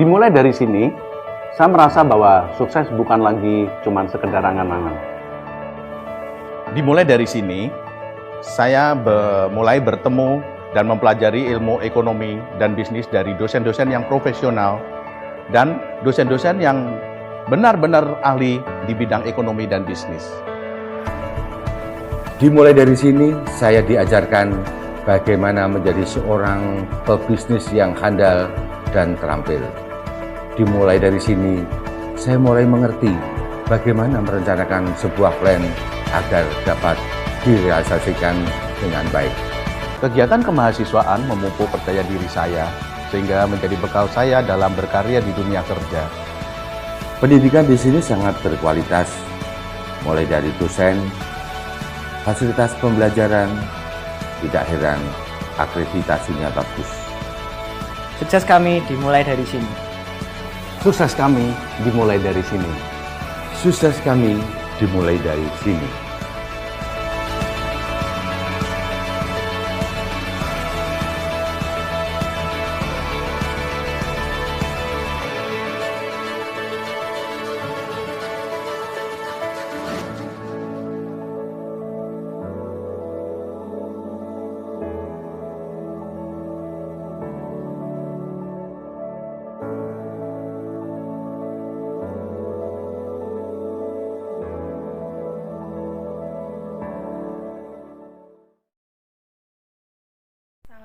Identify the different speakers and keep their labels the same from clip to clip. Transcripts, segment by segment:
Speaker 1: Dimulai dari sini, saya merasa bahwa sukses bukan lagi cuma sekedar angan-angan. Dimulai dari sini, saya mulai bertemu dan mempelajari ilmu ekonomi dan bisnis dari dosen-dosen yang profesional dan dosen-dosen yang benar-benar ahli di bidang ekonomi dan bisnis.
Speaker 2: Dimulai dari sini, saya diajarkan bagaimana menjadi seorang pebisnis yang handal dan terampil. Dimulai dari sini, saya mulai mengerti bagaimana merencanakan sebuah plan agar dapat direalisasikan dengan baik.
Speaker 1: Kegiatan kemahasiswaan memupuk percaya diri saya, sehingga menjadi bekal saya dalam berkarya di dunia kerja.
Speaker 2: Pendidikan di sini sangat berkualitas, mulai dari dosen, fasilitas pembelajaran, tidak heran akreditasinya bagus.
Speaker 3: Sukses kami dimulai dari sini.
Speaker 1: Sukses kami dimulai dari sini.
Speaker 2: Sukses kami dimulai dari sini.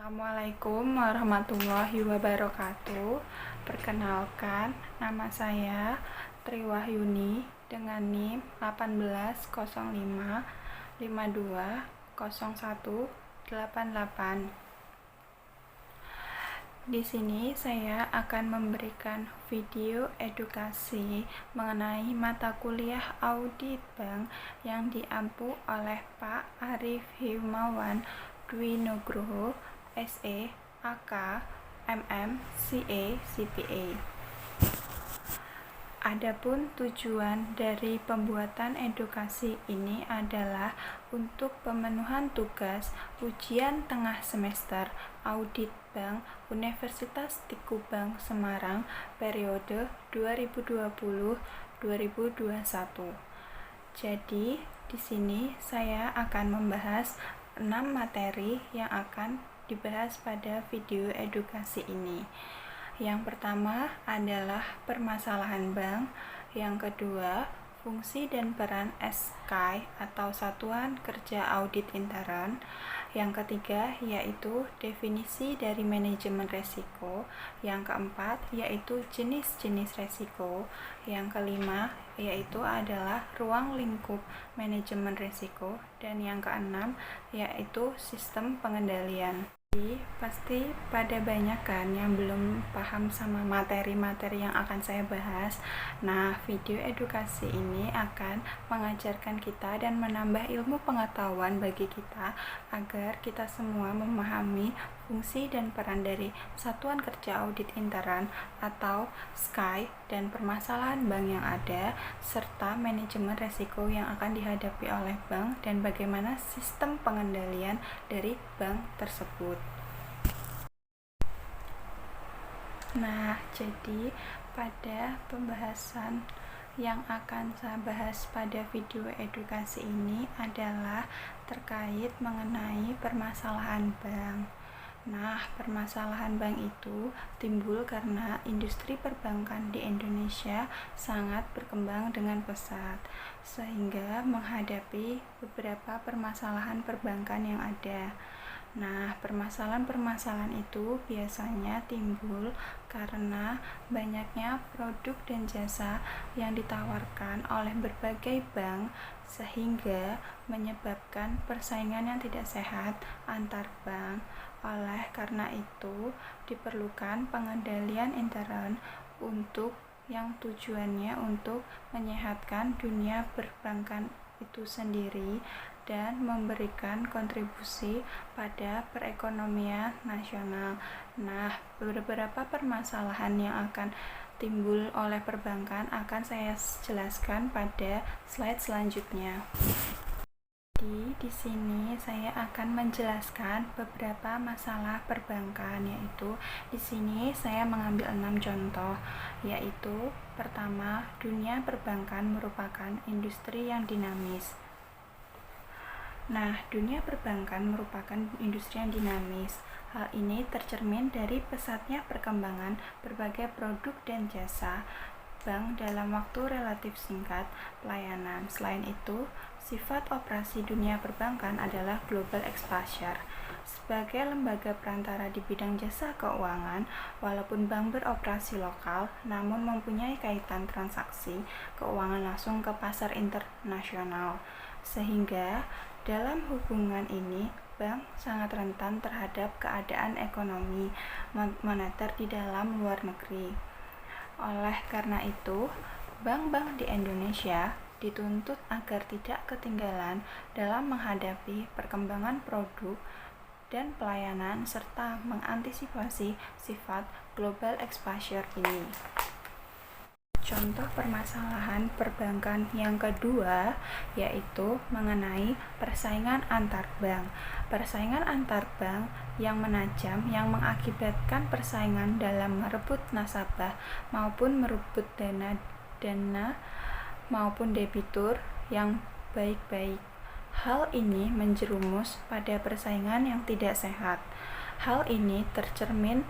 Speaker 4: Assalamualaikum warahmatullahi wabarakatuh. Perkenalkan, nama saya Triwahyuni dengan NIM 180525210188. Di sini saya akan memberikan video edukasi mengenai mata kuliah audit bank yang diampu oleh Pak Arif Himawan Dwi Nugroho, SE, AK, MM, CA, CPA. Adapun tujuan dari pembuatan edukasi ini adalah untuk pemenuhan tugas ujian tengah semester audit bank Universitas Tikubang Semarang periode 2020-2021. Jadi, di sini saya akan membahas 6 materi yang akan dibahas pada video edukasi ini. Yang pertama adalah permasalahan bank, yang kedua fungsi dan peran SKAI atau Satuan Kerja Audit Intern, yang ketiga yaitu definisi dari manajemen resiko, yang keempat yaitu jenis-jenis resiko, yang kelima yaitu adalah ruang lingkup manajemen resiko, dan yang keenam yaitu sistem pengendalian. Pasti pada banyak kan yang belum paham sama materi-materi yang akan saya bahas. Nah, video edukasi ini akan mengajarkan kita dan menambah ilmu pengetahuan bagi kita agar kita semua memahami fungsi dan peran dari Satuan Kerja Audit Intern atau SKAI dan permasalahan bank yang ada, serta manajemen resiko yang akan dihadapi oleh bank dan bagaimana sistem pengendalian dari bank tersebut. Nah, jadi pada pembahasan yang akan saya bahas pada video edukasi ini adalah terkait mengenai permasalahan bank. Nah, permasalahan bank itu timbul karena industri perbankan di Indonesia sangat berkembang dengan pesat, sehingga menghadapi beberapa permasalahan perbankan yang ada. Nah, permasalahan-permasalahan itu biasanya timbul karena banyaknya produk dan jasa yang ditawarkan oleh berbagai bank, sehingga menyebabkan persaingan yang tidak sehat antar bank. Oleh karena itu, diperlukan pengendalian intern untuk yang tujuannya untuk menyehatkan dunia perbankan itu sendiri dan memberikan kontribusi pada perekonomian nasional. Nah, beberapa permasalahan yang akan timbul oleh perbankan akan saya jelaskan pada slide selanjutnya. Di di sini saya akan menjelaskan beberapa masalah perbankan, yaitu di sini saya mengambil 6 contoh, yaitu pertama, dunia perbankan merupakan industri yang dinamis. Nah, dunia perbankan merupakan industri yang dinamis. Hal ini tercermin dari pesatnya perkembangan berbagai produk dan jasa bank dalam waktu relatif singkat pelayanan. Selain itu, sifat operasi dunia perbankan adalah global exposure. Sebagai lembaga perantara di bidang jasa keuangan, walaupun bank beroperasi lokal, namun mempunyai kaitan transaksi keuangan langsung ke pasar internasional. Sehingga dalam hubungan ini, bank sangat rentan terhadap keadaan ekonomi moneter di dalam luar negeri. Oleh karena itu, bank-bank di Indonesia dituntut agar tidak ketinggalan dalam menghadapi perkembangan produk dan pelayanan serta mengantisipasi sifat global exposure ini. Contoh permasalahan perbankan yang kedua yaitu mengenai persaingan antar bank. Persaingan antar bank yang menajam yang mengakibatkan persaingan dalam merebut nasabah maupun merebut dana maupun debitur yang baik-baik. Hal ini menjerumus pada persaingan yang tidak sehat. Hal ini tercermin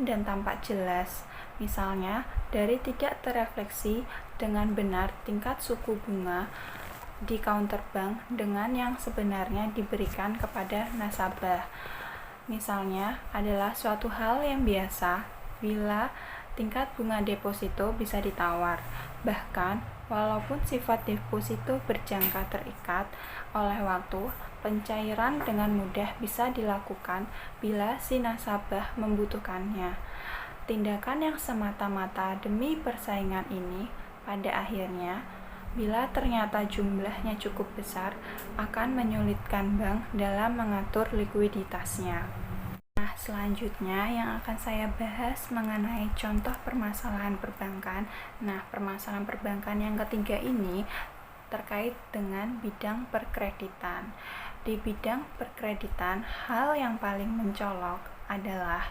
Speaker 4: dan tampak jelas. Misalnya, dari tidak terefleksi dengan benar tingkat suku bunga di counter bank dengan yang sebenarnya diberikan kepada nasabah. Misalnya, adalah suatu hal yang biasa bila tingkat bunga deposito bisa ditawar. Bahkan, walaupun sifat deposito berjangka terikat oleh waktu, pencairan dengan mudah bisa dilakukan bila si nasabah membutuhkannya. Tindakan yang semata-mata demi persaingan ini pada akhirnya, bila ternyata jumlahnya cukup besar, akan menyulitkan bank dalam mengatur likuiditasnya. Nah, selanjutnya yang akan saya bahas mengenai contoh permasalahan perbankan. Nah, permasalahan perbankan yang ketiga ini terkait dengan bidang perkreditan. Di bidang perkreditan, hal yang paling mencolok adalah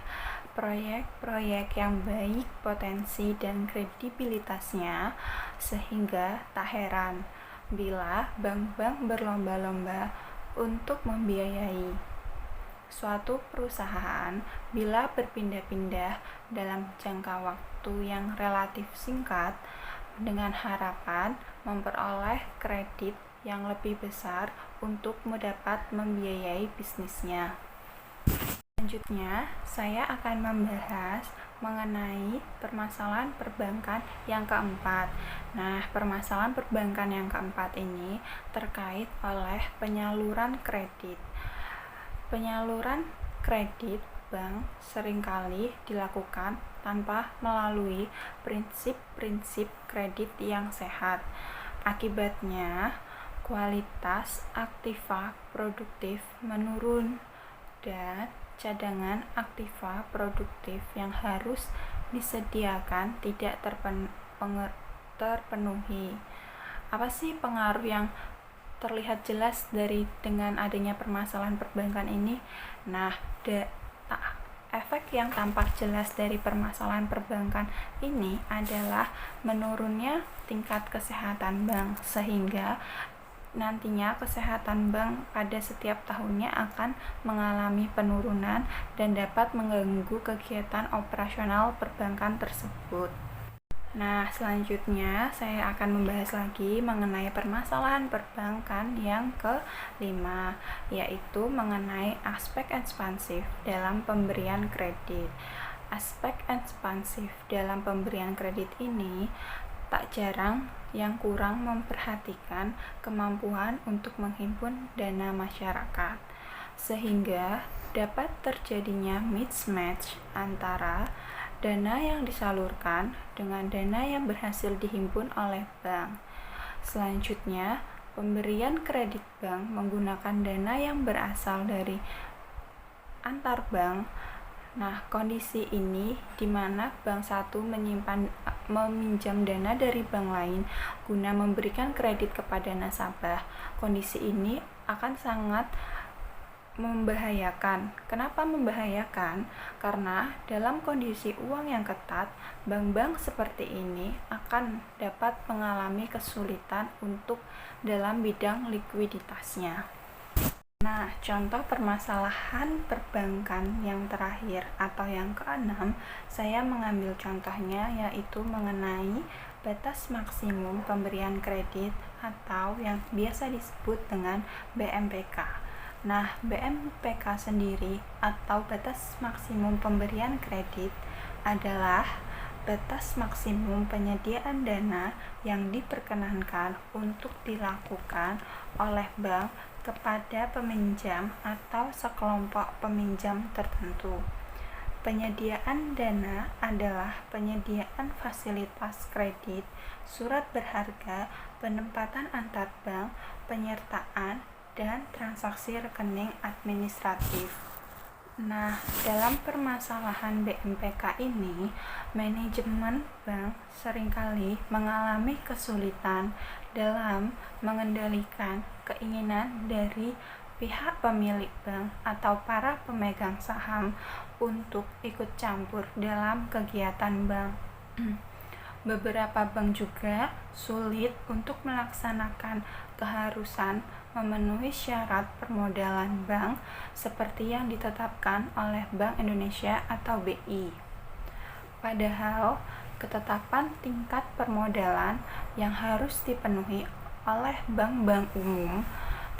Speaker 4: proyek-proyek yang baik potensi dan kredibilitasnya, sehingga tak heran bila bank-bank berlomba-lomba untuk membiayai suatu perusahaan bila berpindah-pindah dalam jangka waktu yang relatif singkat dengan harapan memperoleh kredit yang lebih besar untuk mendapat membiayai bisnisnya. Selanjutnya, saya akan membahas mengenai permasalahan perbankan yang keempat. Nah, permasalahan perbankan yang keempat ini terkait oleh penyaluran kredit. Penyaluran kredit bank seringkali dilakukan tanpa melalui prinsip-prinsip kredit yang sehat. Akibatnya, kualitas aktiva produktif menurun dan cadangan aktiva produktif yang harus disediakan tidak terpenuhi. Apa sih pengaruh yang terlihat jelas dengan adanya permasalahan perbankan ini? Nah, efek yang tampak jelas dari permasalahan perbankan ini adalah menurunnya tingkat kesehatan bank, sehingga nantinya kesehatan bank pada setiap tahunnya akan mengalami penurunan dan dapat mengganggu kegiatan operasional perbankan tersebut. Nah, selanjutnya saya akan membahas lagi mengenai permasalahan perbankan yang kelima, yaitu mengenai aspek ekspansif dalam pemberian kredit. Aspek ekspansif dalam pemberian kredit ini tak jarang yang kurang memperhatikan kemampuan untuk menghimpun dana masyarakat, sehingga dapat terjadinya mismatch antara dana yang disalurkan dengan dana yang berhasil dihimpun oleh bank. Selanjutnya, pemberian kredit bank menggunakan dana yang berasal dari antar bank Nah, kondisi ini di mana bank satu meminjam dana dari bank lain guna memberikan kredit kepada nasabah. Kondisi ini akan sangat membahayakan. Kenapa membahayakan? Karena dalam kondisi uang yang ketat, bank-bank seperti ini akan dapat mengalami kesulitan untuk dalam bidang likuiditasnya. Nah, contoh permasalahan perbankan yang terakhir atau yang keenam, saya mengambil contohnya yaitu mengenai batas maksimum pemberian kredit atau yang biasa disebut dengan BMPK. Nah, BMPK sendiri atau batas maksimum pemberian kredit adalah batas maksimum penyediaan dana yang diperkenankan untuk dilakukan oleh bank kepada peminjam atau sekelompok peminjam tertentu. Penyediaan dana adalah penyediaan fasilitas kredit, surat berharga, penempatan antar bank, penyertaan, dan transaksi rekening administratif. Nah, dalam permasalahan BMPK ini, manajemen bank seringkali mengalami kesulitan dalam mengendalikan keinginan dari pihak pemilik bank atau para pemegang saham untuk ikut campur dalam kegiatan bank. Beberapa bank juga sulit untuk melaksanakan keharusan memenuhi syarat permodalan bank seperti yang ditetapkan oleh Bank Indonesia atau BI. Padahal, ketetapan tingkat permodalan yang harus dipenuhi oleh bank-bank umum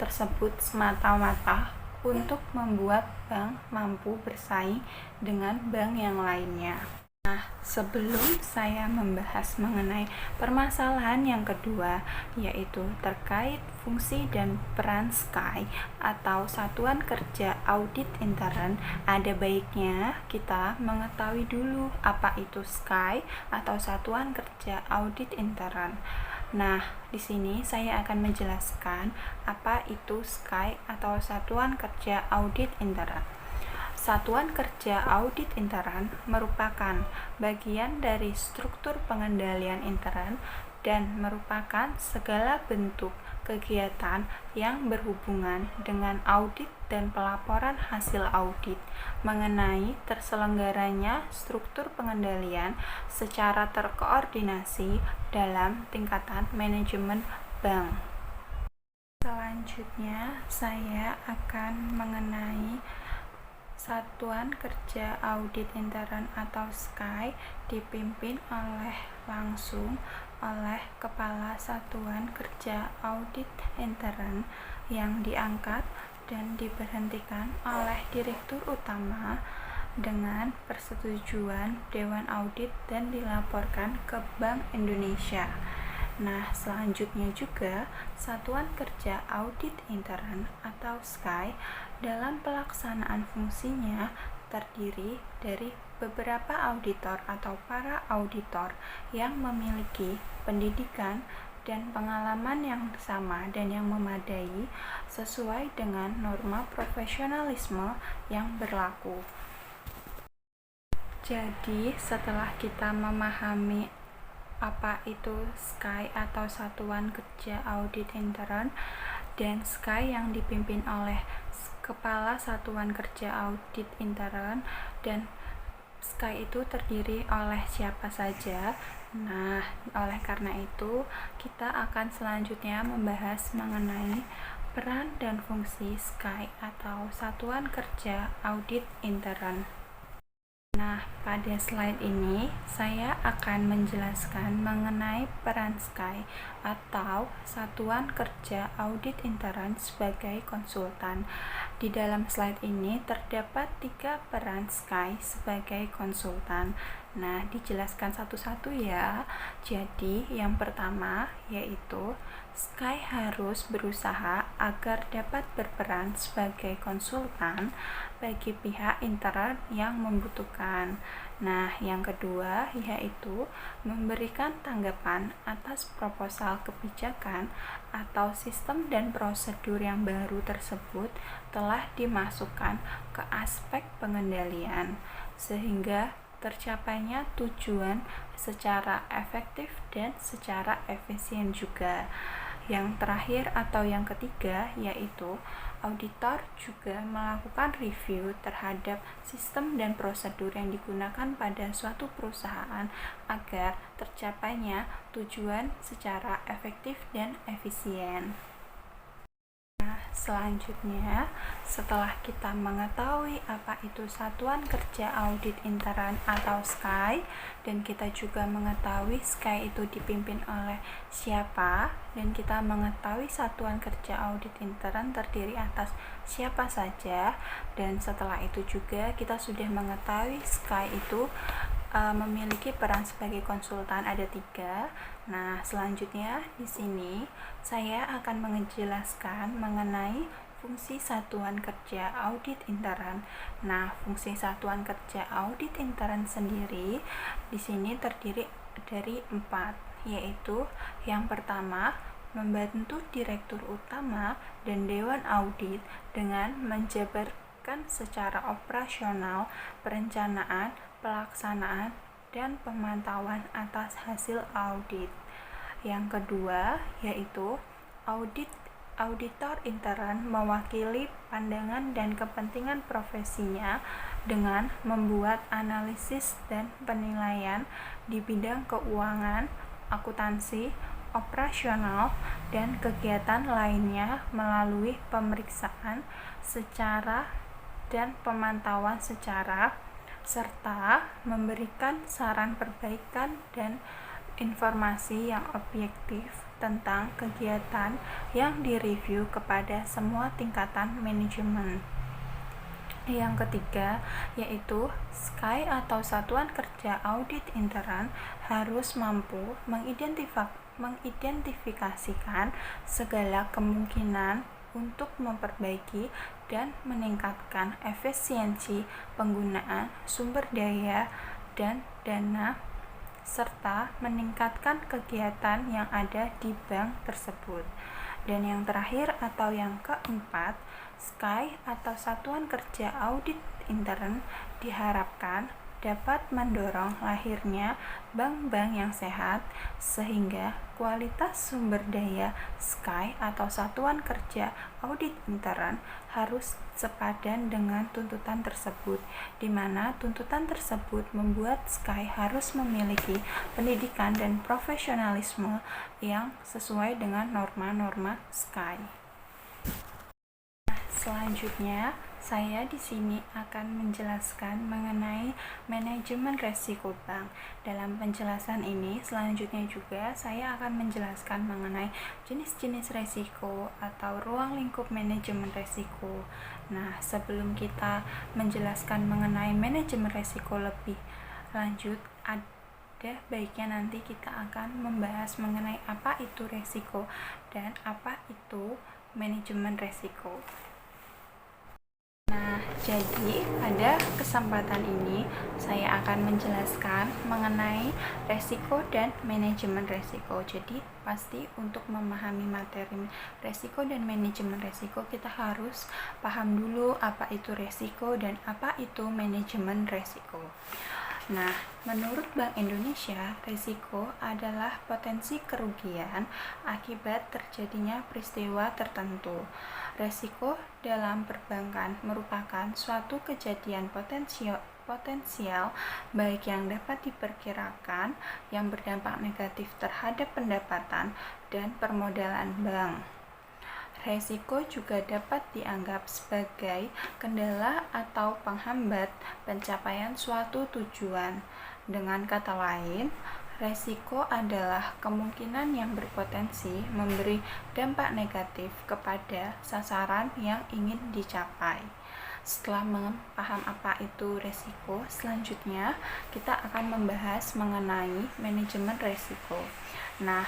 Speaker 4: tersebut semata-mata untuk membuat bank mampu bersaing dengan bank yang lainnya. Nah, sebelum saya membahas mengenai permasalahan yang kedua, yaitu terkait fungsi dan peran SKAI atau Satuan Kerja Audit Intern, ada baiknya kita mengetahui dulu apa itu SKAI atau Satuan Kerja Audit Intern. Nah, di sini saya akan menjelaskan apa itu SKAI atau Satuan Kerja Audit Intern. Satuan Kerja Audit Intern merupakan bagian dari struktur pengendalian intern dan merupakan segala bentuk kegiatan yang berhubungan dengan audit dan pelaporan hasil audit mengenai terselenggaranya struktur pengendalian secara terkoordinasi dalam tingkatan manajemen bank. Selanjutnya, saya akan mengenai Satuan Kerja Audit Intern atau SKAI dipimpin langsung oleh Kepala Satuan Kerja Audit Intern yang diangkat dan diberhentikan oleh Direktur Utama dengan persetujuan Dewan Audit dan dilaporkan ke Bank Indonesia. Nah, selanjutnya juga Satuan Kerja Audit Intern atau SKAI dalam pelaksanaan fungsinya terdiri dari beberapa auditor atau para auditor yang memiliki pendidikan dan pengalaman yang sama dan yang memadai sesuai dengan norma profesionalisme yang berlaku. Jadi, setelah kita memahami apa itu SKAI atau Satuan Kerja Audit Intern dan SKAI yang dipimpin oleh Kepala Satuan Kerja Audit Intern dan SKAI itu terdiri oleh siapa saja. Nah, oleh karena itu kita akan selanjutnya membahas mengenai peran dan fungsi SKAI atau Satuan Kerja Audit Intern. Nah, pada slide ini saya akan menjelaskan mengenai peran SKAI atau Satuan Kerja Audit Intern sebagai konsultan. Di dalam slide ini terdapat 3 peran SKAI sebagai konsultan. Nah, dijelaskan satu-satu ya. Jadi, yang pertama yaitu Sky harus berusaha agar dapat berperan sebagai konsultan bagi pihak intern yang membutuhkan. Nah, yang kedua yaitu memberikan tanggapan atas proposal kebijakan atau sistem dan prosedur yang baru tersebut telah dimasukkan ke aspek pengendalian sehingga tercapainya tujuan secara efektif dan secara efisien juga. Yang terakhir atau yang ketiga yaitu auditor juga melakukan review terhadap sistem dan prosedur yang digunakan pada suatu perusahaan agar tercapainya tujuan secara efektif dan efisien. Selanjutnya, setelah kita mengetahui apa itu Satuan Kerja Audit Intern atau SKAI, dan kita juga mengetahui SKAI itu dipimpin oleh siapa, dan kita mengetahui Satuan Kerja Audit Intern terdiri atas siapa saja, dan setelah itu juga kita sudah mengetahui SKAI itu memiliki peran sebagai konsultan ada 3. Nah, selanjutnya di sini saya akan menjelaskan mengenai fungsi Satuan Kerja Audit Intern. Nah, fungsi Satuan Kerja Audit Intern sendiri di sini terdiri dari 4, yaitu yang pertama membantu Direktur Utama dan Dewan Audit dengan menjabarkan secara operasional perencanaan, pelaksanaan, dan pemantauan atas hasil audit. Yang kedua yaitu auditor intern mewakili pandangan dan kepentingan profesinya dengan membuat analisis dan penilaian di bidang keuangan, akuntansi, operasional, dan kegiatan lainnya melalui pemeriksaan secara dan pemantauan secara serta memberikan saran perbaikan dan informasi yang objektif tentang kegiatan yang direview kepada semua tingkatan manajemen. Yang ketiga yaitu SKAI atau Satuan Kerja Audit Intern harus mampu mengidentifikasikan segala kemungkinan untuk memperbaiki dan meningkatkan efisiensi penggunaan sumber daya dan dana serta meningkatkan kegiatan yang ada di bank tersebut. Dan yang terakhir atau yang keempat, SKAI atau Satuan Kerja Audit Intern diharapkan dapat mendorong lahirnya bank-bank yang sehat sehingga kualitas sumber daya SKAI atau Satuan Kerja Audit Intern harus sepadan dengan tuntutan tersebut, di mana tuntutan tersebut membuat SKAI harus memiliki pendidikan dan profesionalisme yang sesuai dengan norma-norma SKAI. Selanjutnya, saya di sini akan menjelaskan mengenai manajemen resiko bank. Dalam penjelasan ini, selanjutnya juga saya akan menjelaskan mengenai jenis-jenis resiko atau ruang lingkup manajemen resiko. Nah, sebelum kita menjelaskan mengenai manajemen resiko lebih lanjut, ada baiknya nanti kita akan membahas mengenai apa itu resiko dan apa itu manajemen resiko. Nah, jadi pada kesempatan ini saya akan menjelaskan mengenai resiko dan manajemen resiko. Jadi, pasti untuk memahami materi resiko dan manajemen resiko kita harus paham dulu apa itu resiko dan apa itu manajemen resiko. Nah, menurut Bank Indonesia, risiko adalah potensi kerugian akibat terjadinya peristiwa tertentu. Risiko dalam perbankan merupakan suatu kejadian potensial baik yang dapat diperkirakan yang berdampak negatif terhadap pendapatan dan permodalan bank. Resiko juga dapat dianggap sebagai kendala atau penghambat pencapaian suatu tujuan. Dengan kata lain, resiko adalah kemungkinan yang berpotensi memberi dampak negatif kepada sasaran yang ingin dicapai. Setelah paham apa itu resiko, selanjutnya kita akan membahas mengenai manajemen resiko. Nah,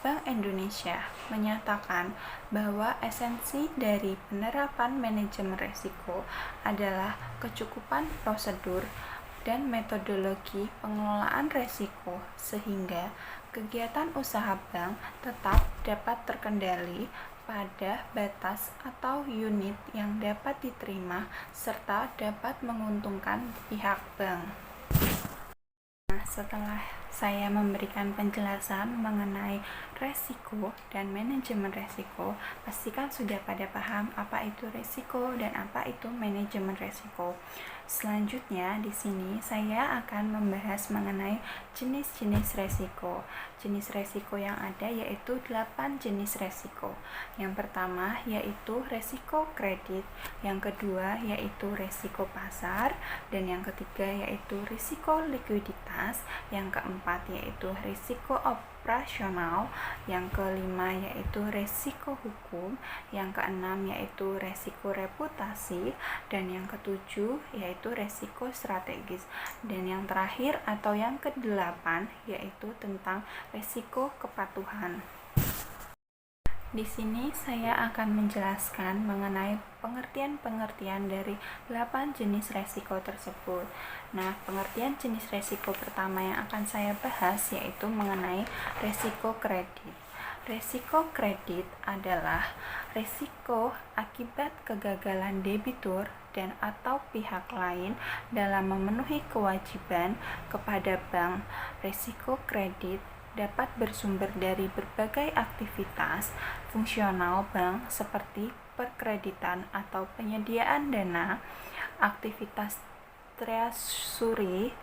Speaker 4: Bank Indonesia menyatakan bahwa esensi dari penerapan manajemen resiko adalah kecukupan prosedur dan metodologi pengelolaan resiko sehingga kegiatan usaha bank tetap dapat terkendali pada batas atau unit yang dapat diterima serta dapat menguntungkan pihak bank. Nah, setelah saya memberikan penjelasan mengenai resiko dan manajemen resiko, pastikan sudah pada paham apa itu resiko dan apa itu manajemen resiko. Selanjutnya di sini saya akan membahas mengenai jenis-jenis resiko. Jenis resiko yang ada yaitu 8 jenis resiko. Yang pertama yaitu resiko kredit, yang kedua yaitu resiko pasar, dan yang ketiga yaitu risiko likuiditas, yang keempat yaitu risiko operasional, yang kelima yaitu resiko hukum, yang keenam yaitu resiko reputasi, dan yang ketujuh yaitu resiko strategis, dan yang terakhir atau yang kedelapan yaitu tentang resiko kepatuhan. Di sini saya akan menjelaskan mengenai pengertian-pengertian dari 8 jenis resiko tersebut. Nah, pengertian jenis resiko pertama yang akan saya bahas yaitu mengenai resiko kredit. Resiko kredit adalah resiko akibat kegagalan debitur dan atau pihak lain dalam memenuhi kewajiban kepada bank. Resiko kredit dapat bersumber dari berbagai aktivitas fungsional bank seperti perkreditan atau penyediaan dana, aktivitas treasury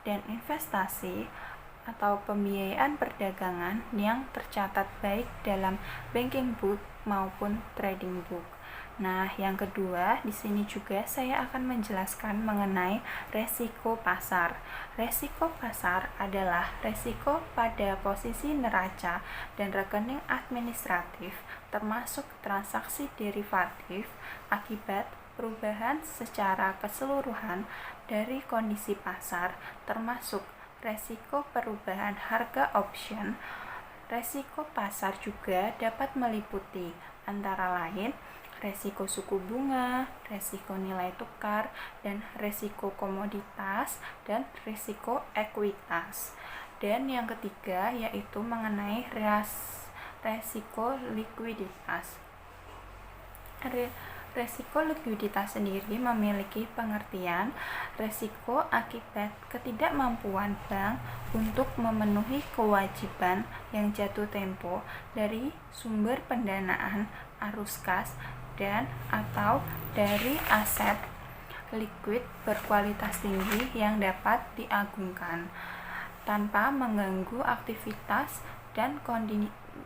Speaker 4: dan investasi, atau pembiayaan perdagangan yang tercatat baik dalam banking book maupun trading book. Nah, yang kedua, di sini juga saya akan menjelaskan mengenai resiko pasar. Resiko pasar adalah resiko pada posisi neraca dan rekening administratif, termasuk transaksi derivatif, akibat perubahan secara keseluruhan dari kondisi pasar, termasuk resiko perubahan harga option. Resiko pasar juga dapat meliputi antara lain resiko suku bunga, resiko nilai tukar, dan resiko komoditas, dan resiko ekuitas. Dan yang ketiga yaitu mengenai resiko likuiditas. Resiko likuiditas sendiri memiliki pengertian resiko akibat ketidakmampuan bank untuk memenuhi kewajiban yang jatuh tempo dari sumber pendanaan arus kas dan atau dari aset liquid berkualitas tinggi yang dapat diagungkan tanpa mengganggu aktivitas dan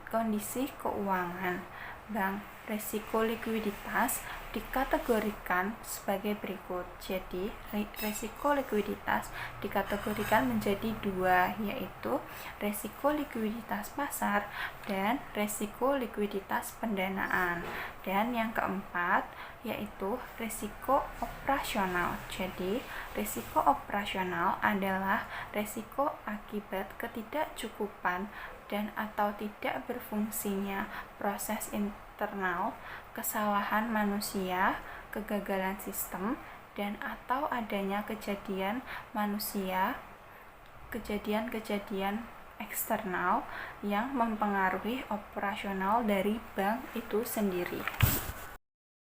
Speaker 4: kondisi keuangan bank. Resiko likuiditas dikategorikan sebagai berikut. Jadi, resiko likuiditas dikategorikan menjadi dua, yaitu resiko likuiditas pasar dan resiko likuiditas pendanaan. Dan yang keempat yaitu resiko operasional. Jadi, resiko operasional adalah resiko akibat ketidakcukupan dan atau tidak berfungsinya proses internal, kesalahan manusia, kegagalan sistem, dan atau adanya kejadian eksternal yang mempengaruhi operasional dari bank itu sendiri.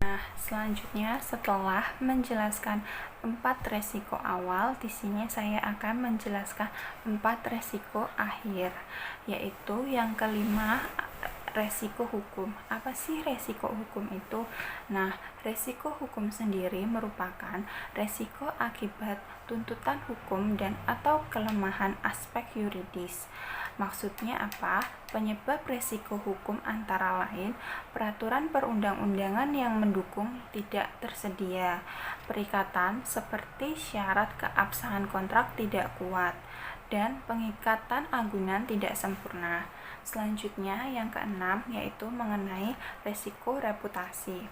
Speaker 4: Nah, selanjutnya setelah menjelaskan 4 resiko awal, di sini saya akan menjelaskan 4 resiko akhir, yaitu yang kelima, resiko hukum. Apa sih resiko hukum itu? Nah, resiko hukum sendiri merupakan resiko akibat tuntutan hukum dan atau kelemahan aspek yuridis. Maksudnya apa? Penyebab resiko hukum antara lain peraturan perundang-undangan yang mendukung tidak tersedia, perikatan seperti syarat keabsahan kontrak tidak kuat, dan pengikatan agunan tidak sempurna. Selanjutnya yang keenam yaitu mengenai resiko reputasi.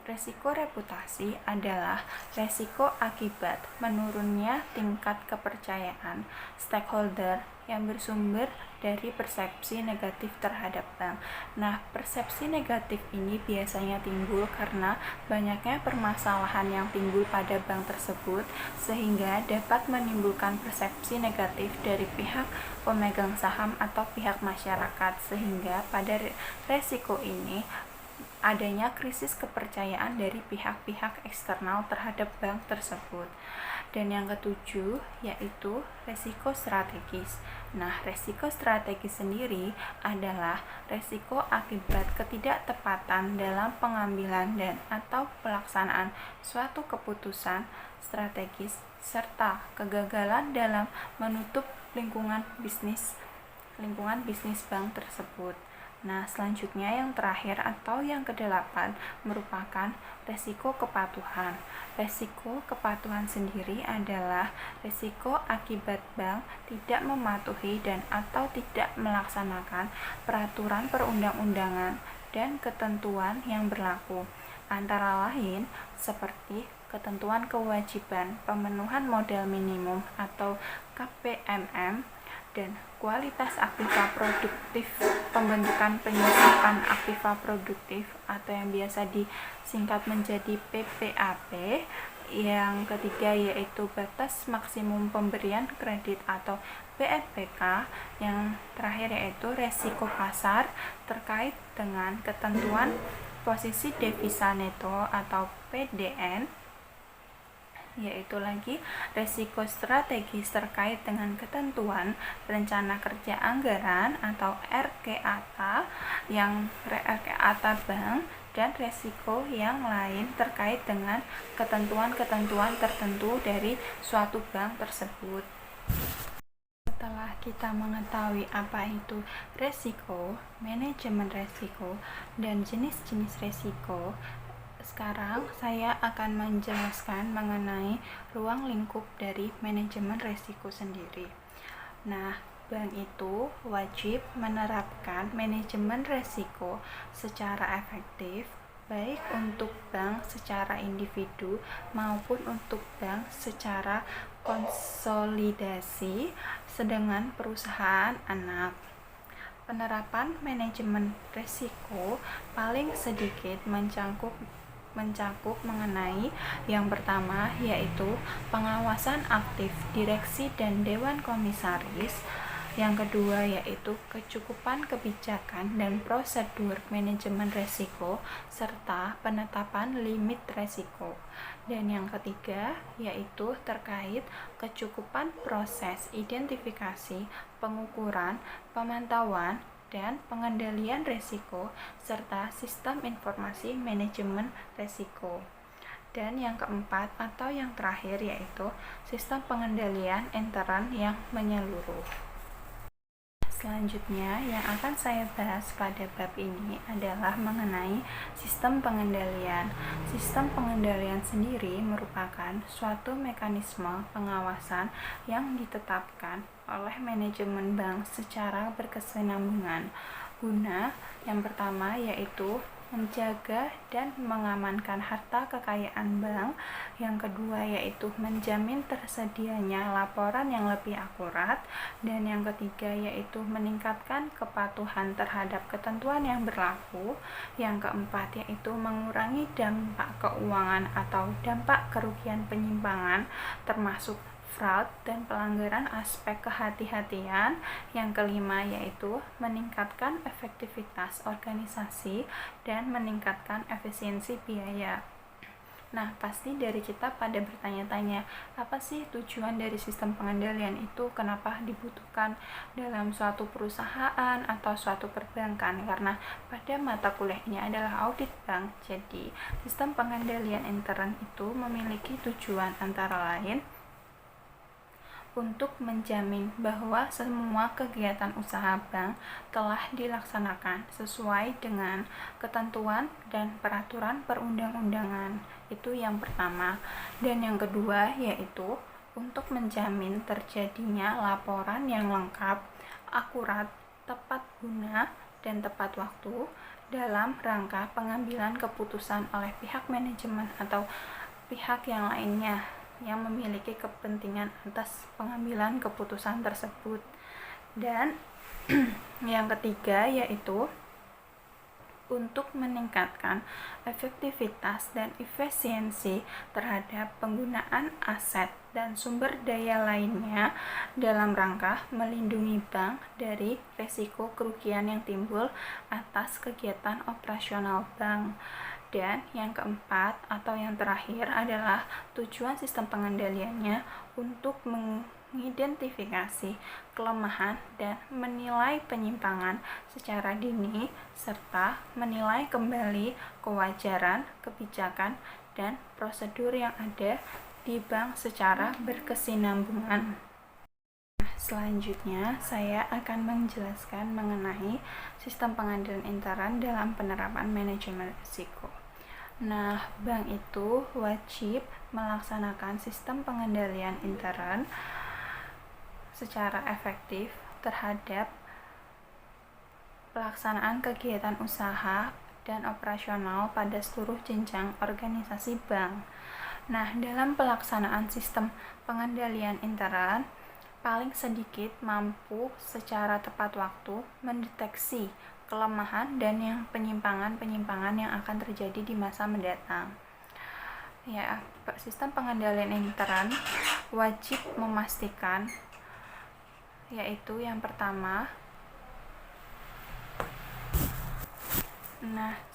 Speaker 4: Resiko reputasi adalah resiko akibat menurunnya tingkat kepercayaan stakeholder yang bersumber dari persepsi negatif terhadap bank. Nah, persepsi negatif ini biasanya timbul karena banyaknya permasalahan yang timbul pada bank tersebut, sehingga dapat menimbulkan persepsi negatif dari pihak pemegang saham atau pihak masyarakat, sehingga pada resiko ini adanya krisis kepercayaan dari pihak-pihak eksternal terhadap bank tersebut. Dan yang ketujuh yaitu resiko strategis. Nah, resiko strategis sendiri adalah resiko akibat ketidaktepatan dalam pengambilan dan atau pelaksanaan suatu keputusan strategis serta kegagalan dalam menutup lingkungan bisnis bank tersebut. Nah, selanjutnya yang terakhir atau yang kedelapan merupakan resiko kepatuhan. Resiko kepatuhan sendiri adalah resiko akibat bank tidak mematuhi dan atau tidak melaksanakan peraturan perundang-undangan dan ketentuan yang berlaku. Antara lain seperti ketentuan kewajiban pemenuhan modal minimum atau KPMM dan kualitas aktiva produktif, pembentukan penyusupan aktiva produktif atau yang biasa disingkat menjadi PPAP. Yang ketiga yaitu batas maksimum pemberian kredit atau BMPK. Yang terakhir yaitu resiko pasar terkait dengan ketentuan posisi devisa neto atau PDN, yaitu lagi resiko strategis terkait dengan ketentuan rencana kerja anggaran atau RKATA yang RKATA bank, dan resiko yang lain terkait dengan ketentuan-ketentuan tertentu dari suatu bank tersebut. Setelah kita mengetahui apa itu resiko, manajemen resiko, dan jenis-jenis resiko, sekarang saya akan menjelaskan mengenai ruang lingkup dari manajemen risiko sendiri. Nah, bank itu wajib menerapkan manajemen risiko secara efektif, baik untuk bank secara individu maupun untuk bank secara konsolidasi dengan perusahaan anak. Penerapan manajemen risiko paling sedikit mencakup mengenai yang pertama yaitu pengawasan aktif direksi dan dewan komisaris, yang kedua yaitu kecukupan kebijakan dan prosedur manajemen risiko serta penetapan limit risiko, dan yang ketiga yaitu terkait kecukupan proses identifikasi, pengukuran, pemantauan, dan pengendalian risiko serta sistem informasi manajemen risiko. Dan yang keempat atau yang terakhir yaitu sistem pengendalian intern yang menyeluruh. Selanjutnya yang akan saya bahas pada bab ini adalah mengenai sistem pengendalian. Sistem pengendalian sendiri merupakan suatu mekanisme pengawasan yang ditetapkan oleh manajemen bank secara berkesinambungan guna yang pertama yaitu menjaga dan mengamankan harta kekayaan bank, yang kedua yaitu menjamin tersedianya laporan yang lebih akurat, dan yang ketiga yaitu meningkatkan kepatuhan terhadap ketentuan yang berlaku, yang keempat yaitu mengurangi dampak keuangan atau dampak kerugian penyimpangan termasuk fraud dan pelanggaran aspek kehati-hatian. Yang kelima yaitu meningkatkan efektivitas organisasi dan meningkatkan efisiensi biaya. Nah, pasti dari kita pada bertanya-tanya, apa sih tujuan dari sistem pengendalian itu? Kenapa dibutuhkan dalam suatu perusahaan atau suatu perbankan? Karena pada mata kuliah ini adalah audit bank. Jadi, sistem pengendalian intern itu memiliki tujuan antara lain untuk menjamin bahwa semua kegiatan usaha bank telah dilaksanakan sesuai dengan ketentuan dan peraturan perundang-undangan. Itu yang pertama. Dan yang kedua yaitu untuk menjamin terjadinya laporan yang lengkap, akurat, tepat guna, dan tepat waktu dalam rangka pengambilan keputusan oleh pihak manajemen atau pihak yang lainnya yang memiliki kepentingan atas pengambilan keputusan tersebut. Dan yang ketiga yaitu untuk meningkatkan efektivitas dan efisiensi terhadap penggunaan aset dan sumber daya lainnya dalam rangka melindungi bank dari risiko kerugian yang timbul atas kegiatan operasional bank. Dan yang keempat atau yang terakhir adalah tujuan sistem pengendaliannya untuk mengidentifikasi kelemahan dan menilai penyimpangan secara dini serta menilai kembali kewajaran, kebijakan, dan prosedur yang ada di bank secara berkesinambungan. Selanjutnya, saya akan menjelaskan mengenai sistem pengendalian intern dalam penerapan manajemen risiko. Nah, bank itu wajib melaksanakan sistem pengendalian intern secara efektif terhadap pelaksanaan kegiatan usaha dan operasional pada seluruh jenjang organisasi bank. Nah, dalam pelaksanaan sistem pengendalian intern, paling sedikit mampu secara tepat waktu mendeteksi kelemahan dan yang penyimpangan-penyimpangan yang akan terjadi di masa mendatang. Ya, sistem pengendalian intern wajib memastikan yaitu yang pertama,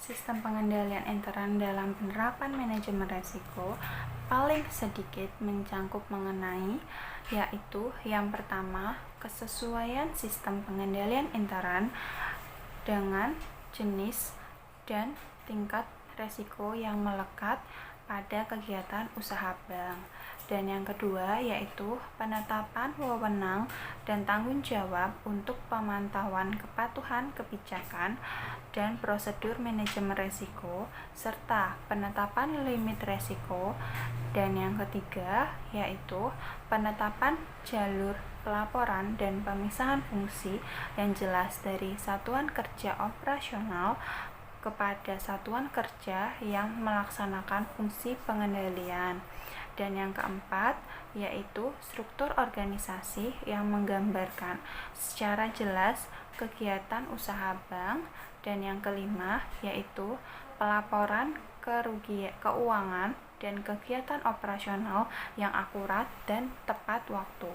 Speaker 4: sistem pengendalian intern dalam penerapan manajemen risiko paling sedikit mencangkup mengenai yaitu yang pertama, kesesuaian sistem pengendalian intern dengan jenis dan tingkat risiko yang melekat pada kegiatan usaha bank. Dan yang kedua yaitu penetapan wewenang dan tanggung jawab untuk pemantauan kepatuhan kebijakan dan prosedur manajemen risiko serta penetapan limit risiko. Dan yang ketiga yaitu penetapan jalur pelaporan dan pemisahan fungsi yang jelas dari satuan kerja operasional kepada satuan kerja yang melaksanakan fungsi pengendalian. Dan yang keempat yaitu struktur organisasi yang menggambarkan secara jelas kegiatan usaha bank. Dan yang kelima yaitu pelaporan kerugian keuangan dan kegiatan operasional yang akurat dan tepat waktu.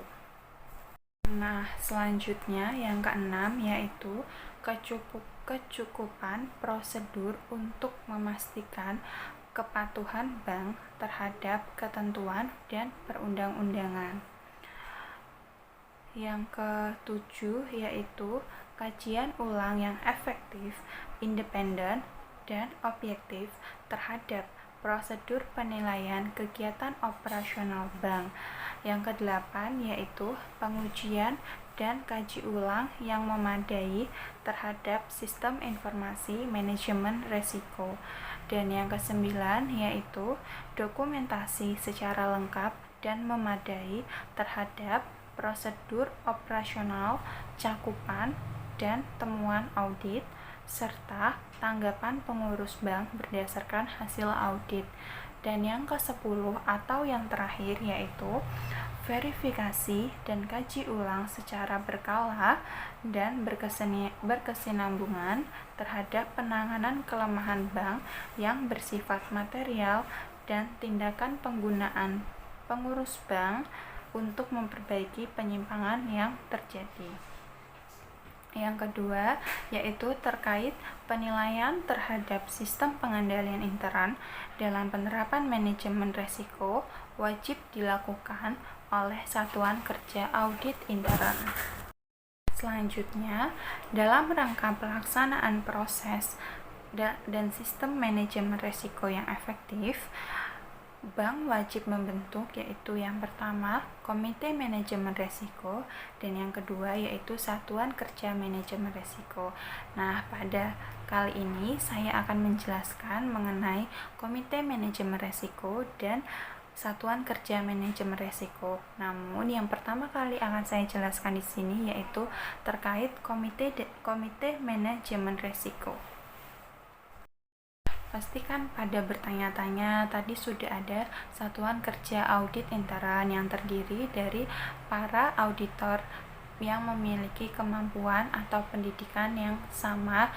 Speaker 4: Nah, selanjutnya yang keenam yaitu kecukupan prosedur untuk memastikan kepatuhan bank terhadap ketentuan dan perundang-undangan. Yang ketujuh yaitu kajian ulang yang efektif, independen, dan objektif terhadap prosedur penilaian kegiatan operasional bank. Yang kedelapan yaitu pengujian dan kaji ulang yang memadai terhadap sistem informasi manajemen risiko. Dan yang kesembilan yaitu dokumentasi secara lengkap dan memadai terhadap prosedur operasional, cakupan, dan temuan audit, serta tanggapan pengurus bank berdasarkan hasil audit. Dan yang ke-10 atau yang terakhir yaitu verifikasi dan kaji ulang secara berkala dan berkesinambungan terhadap penanganan kelemahan bank yang bersifat material dan tindakan penggunaan pengurus bank untuk memperbaiki penyimpangan yang terjadi. Yang kedua yaitu terkait penilaian terhadap sistem pengendalian intern dalam penerapan manajemen risiko wajib dilakukan oleh satuan kerja audit intern. Selanjutnya, dalam rangka pelaksanaan proses dan sistem manajemen risiko yang efektif, bank wajib membentuk yaitu yang pertama komite manajemen risiko dan yang kedua yaitu satuan kerja manajemen risiko. Nah, pada kali ini saya akan menjelaskan mengenai komite manajemen risiko dan satuan kerja manajemen resiko. Namun yang pertama kali akan saya jelaskan di sini yaitu terkait komite manajemen resiko. Pastikan pada bertanya-tanya tadi sudah ada satuan kerja audit intern yang terdiri dari para auditor yang memiliki kemampuan atau pendidikan yang sama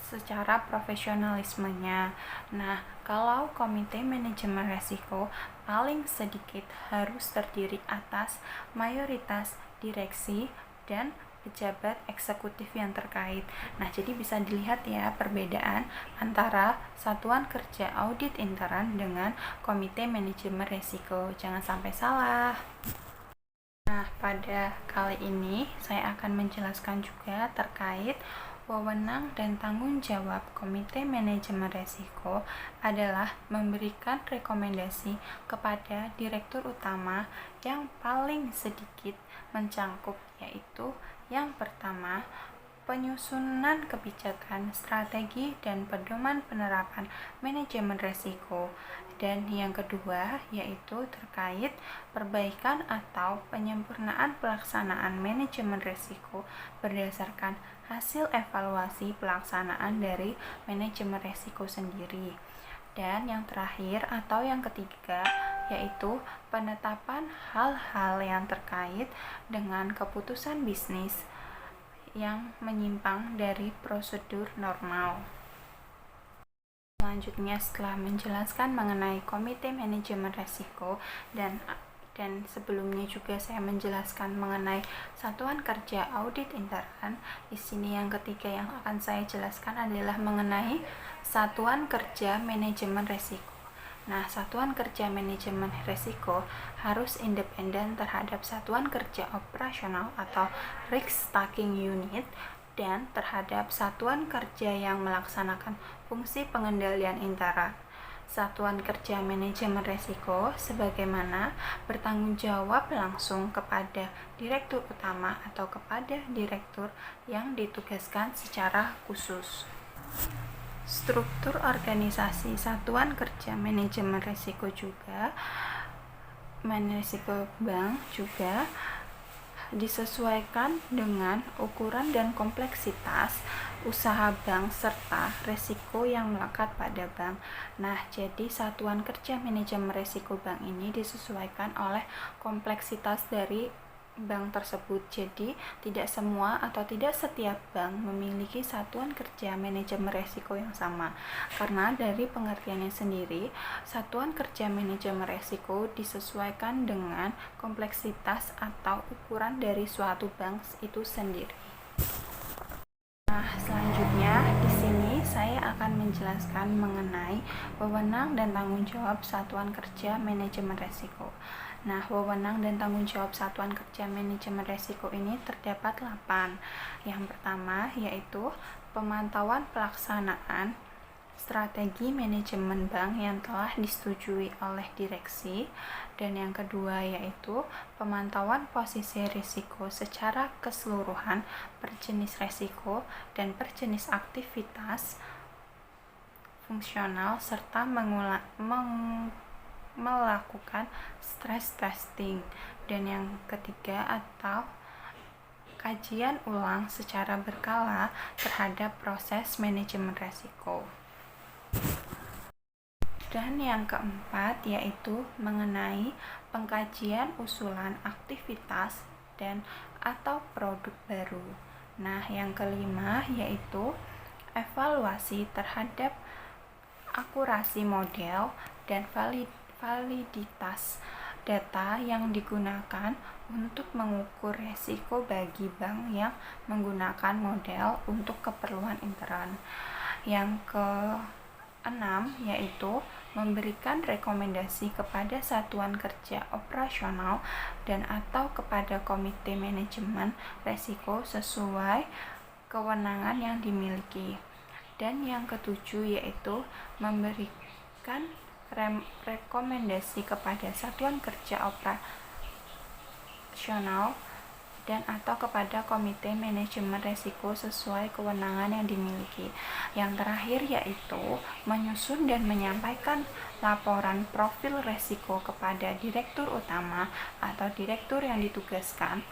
Speaker 4: secara profesionalismenya. Nah, kalau komite manajemen resiko paling sedikit harus terdiri atas mayoritas direksi dan pejabat eksekutif yang terkait. Nah, jadi bisa dilihat ya perbedaan antara satuan kerja audit intern dengan komite manajemen resiko. Jangan sampai salah. Nah, pada kali ini saya akan menjelaskan juga terkait wewenang dan tanggung jawab komite manajemen resiko adalah memberikan rekomendasi kepada direktur utama yang paling sedikit mencangkup, yaitu yang pertama, penyusunan kebijakan, strategi, dan pedoman penerapan manajemen resiko. Dan yang kedua, yaitu terkait perbaikan atau penyempurnaan pelaksanaan manajemen resiko berdasarkan hasil evaluasi pelaksanaan dari manajemen resiko sendiri. Dan yang terakhir atau yang ketiga, yaitu penetapan hal-hal yang terkait dengan keputusan bisnis yang menyimpang dari prosedur normal. Selanjutnya, setelah menjelaskan mengenai komite manajemen resiko dan sebelumnya juga saya menjelaskan mengenai satuan kerja audit intern. Di sini yang ketiga yang akan saya jelaskan adalah mengenai satuan kerja manajemen resiko. Nah, satuan kerja manajemen resiko harus independen terhadap satuan kerja operasional atau risk taking unit dan terhadap satuan kerja yang melaksanakan fungsi pengendalian intern. Satuan kerja manajemen resiko sebagaimana bertanggung jawab langsung kepada direktur utama atau kepada direktur yang ditugaskan secara khusus. Struktur organisasi satuan kerja manajemen resiko juga risiko bank juga disesuaikan dengan ukuran dan kompleksitas usaha bank serta resiko yang melekat pada bank. Nah, jadi satuan kerja manajemen resiko bank ini disesuaikan oleh kompleksitas dari bank tersebut. Jadi, tidak semua atau tidak setiap bank memiliki satuan kerja manajemen resiko yang sama. Karena dari pengertiannya sendiri, satuan kerja manajemen resiko disesuaikan dengan kompleksitas atau ukuran dari suatu bank itu sendiri. Nah, selanjutnya di sini saya akan menjelaskan mengenai wewenang dan tanggung jawab satuan kerja manajemen resiko. Nah, wewenang dan tanggung jawab satuan kerja manajemen resiko ini terdapat 8. Yang pertama yaitu pemantauan pelaksanaan strategi manajemen bank yang telah disetujui oleh direksi, dan yang kedua yaitu pemantauan posisi risiko secara keseluruhan per jenis risiko dan per jenis aktivitas fungsional serta melakukan stress testing, dan yang ketiga atau kajian ulang secara berkala terhadap proses manajemen risiko. Dan yang keempat yaitu mengenai pengkajian usulan aktivitas dan atau produk baru. Nah, yang kelima yaitu evaluasi terhadap akurasi model dan validitas data yang digunakan untuk mengukur resiko bagi bank yang menggunakan model untuk keperluan intern. Yang keenam yaitu memberikan rekomendasi kepada satuan kerja operasional dan atau kepada komite manajemen resiko sesuai kewenangan yang dimiliki. Dan yang ketujuh yaitu memberikan rekomendasi kepada satuan kerja operasional dan atau kepada komite manajemen resiko sesuai kewenangan yang dimiliki. Yang terakhir yaitu menyusun dan menyampaikan laporan profil resiko kepada direktur utama atau direktur yang ditugaskan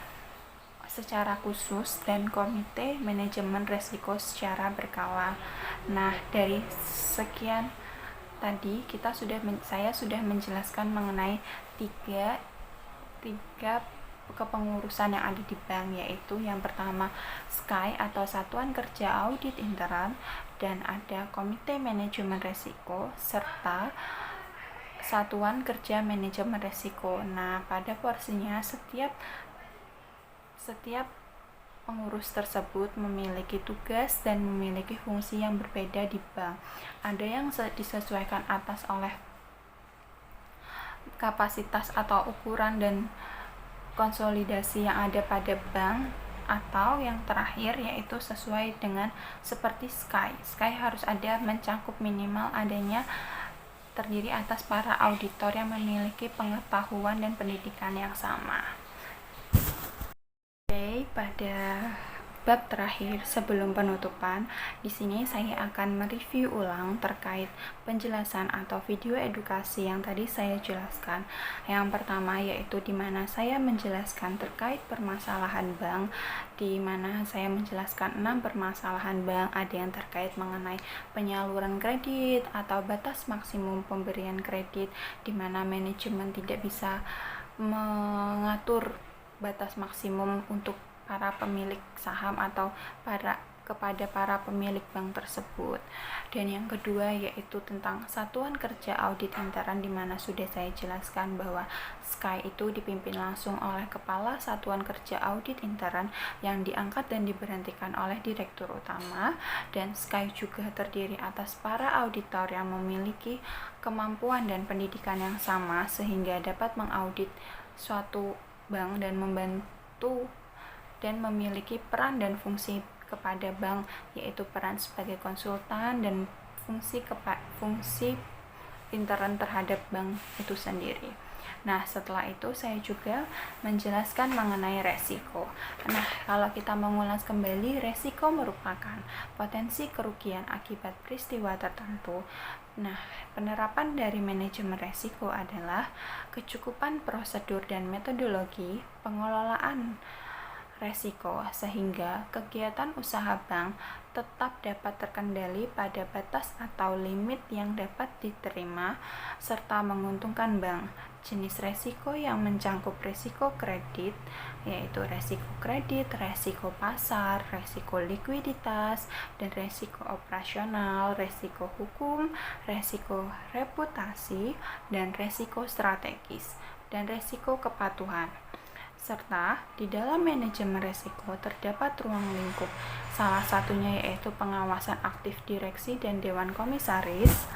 Speaker 4: secara khusus dan komite manajemen resiko secara berkala. Nah, dari sekian tadi saya sudah menjelaskan mengenai tiga kepengurusan yang ada di bank, yaitu yang pertama SKY atau Satuan Kerja Audit Intern, dan ada Komite Manajemen Resiko serta Satuan Kerja Manajemen Resiko. Nah, pada porsinya setiap pengurus tersebut memiliki tugas dan memiliki fungsi yang berbeda di bank. Ada yang disesuaikan atas oleh kapasitas atau ukuran dan konsolidasi yang ada pada bank, atau yang terakhir yaitu sesuai dengan seperti SKY. SKY harus ada mencakup minimal adanya terdiri atas para auditor yang memiliki pengetahuan dan pendidikan yang sama. Pada bab terakhir sebelum penutupan, di sini saya akan mereview ulang terkait penjelasan atau video edukasi yang tadi saya jelaskan. Yang pertama yaitu di mana saya menjelaskan terkait permasalahan bank, di mana saya menjelaskan 6 permasalahan bank. Ada yang terkait mengenai penyaluran kredit atau batas maksimum pemberian kredit, di mana manajemen tidak bisa mengatur batas maksimum untuk para pemilik saham atau kepada para pemilik bank tersebut. Dan yang kedua yaitu tentang Satuan Kerja Audit Intern, di mana sudah saya jelaskan bahwa SKY itu dipimpin langsung oleh Kepala Satuan Kerja Audit Intern yang diangkat dan diberhentikan oleh Direktur Utama, dan SKY juga terdiri atas para auditor yang memiliki kemampuan dan pendidikan yang sama sehingga dapat mengaudit suatu bank dan membantu dan memiliki peran dan fungsi kepada bank, yaitu peran sebagai konsultan dan fungsi intern terhadap bank itu sendiri. Nah, setelah itu saya juga menjelaskan mengenai resiko. Nah, kalau kita mengulas kembali, resiko merupakan potensi kerugian akibat peristiwa tertentu. Nah, penerapan dari manajemen resiko adalah kecukupan prosedur dan metodologi pengelolaan resiko sehingga kegiatan usaha bank tetap dapat terkendali pada batas atau limit yang dapat diterima serta menguntungkan bank. Jenis resiko yang mencakup resiko kredit, yaitu resiko kredit, resiko pasar, resiko likuiditas, dan resiko operasional, resiko hukum, resiko reputasi, dan resiko strategis, dan resiko kepatuhan. Serta di dalam manajemen resiko terdapat ruang lingkup, salah satunya yaitu pengawasan aktif direksi dan dewan komisaris,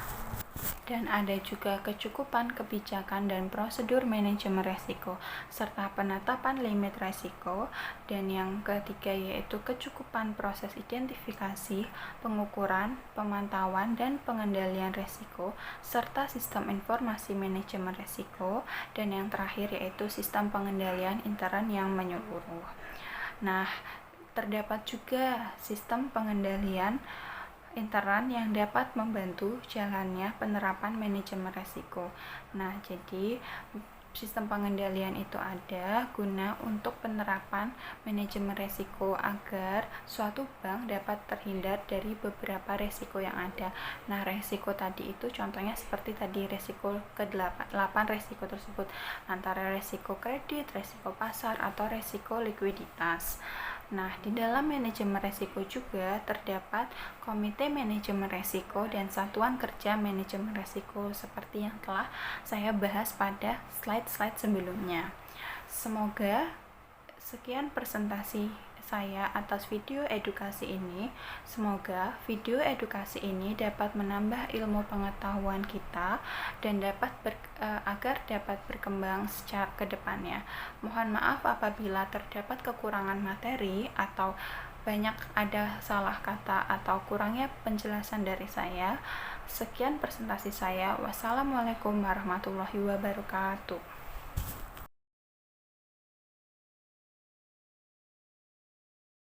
Speaker 4: dan ada juga kecukupan kebijakan dan prosedur manajemen resiko, serta penetapan limit resiko, dan yang ketiga yaitu kecukupan proses identifikasi, pengukuran, pemantauan, dan pengendalian resiko, serta sistem informasi manajemen resiko, dan yang terakhir yaitu sistem pengendalian intern yang menyeluruh. Nah, terdapat juga sistem pengendalian intern yang dapat membantu jalannya penerapan manajemen resiko. Nah, jadi sistem pengendalian itu ada guna untuk penerapan manajemen resiko agar suatu bank dapat terhindar dari beberapa resiko yang ada. Nah, resiko tadi itu contohnya seperti tadi resiko ke-8 resiko tersebut, antara resiko kredit, resiko pasar, atau resiko likuiditas. Nah, di dalam manajemen resiko juga terdapat komite manajemen resiko dan satuan kerja manajemen resiko seperti yang telah saya bahas pada slide-slide sebelumnya. Semoga sekian presentasi saya atas video edukasi ini. Semoga video edukasi ini dapat menambah ilmu pengetahuan kita dan agar dapat berkembang secara ke depannya. Mohon maaf apabila terdapat kekurangan materi atau banyak ada salah kata atau kurangnya penjelasan dari saya. Sekian presentasi saya. Wassalamualaikum warahmatullahi wabarakatuh.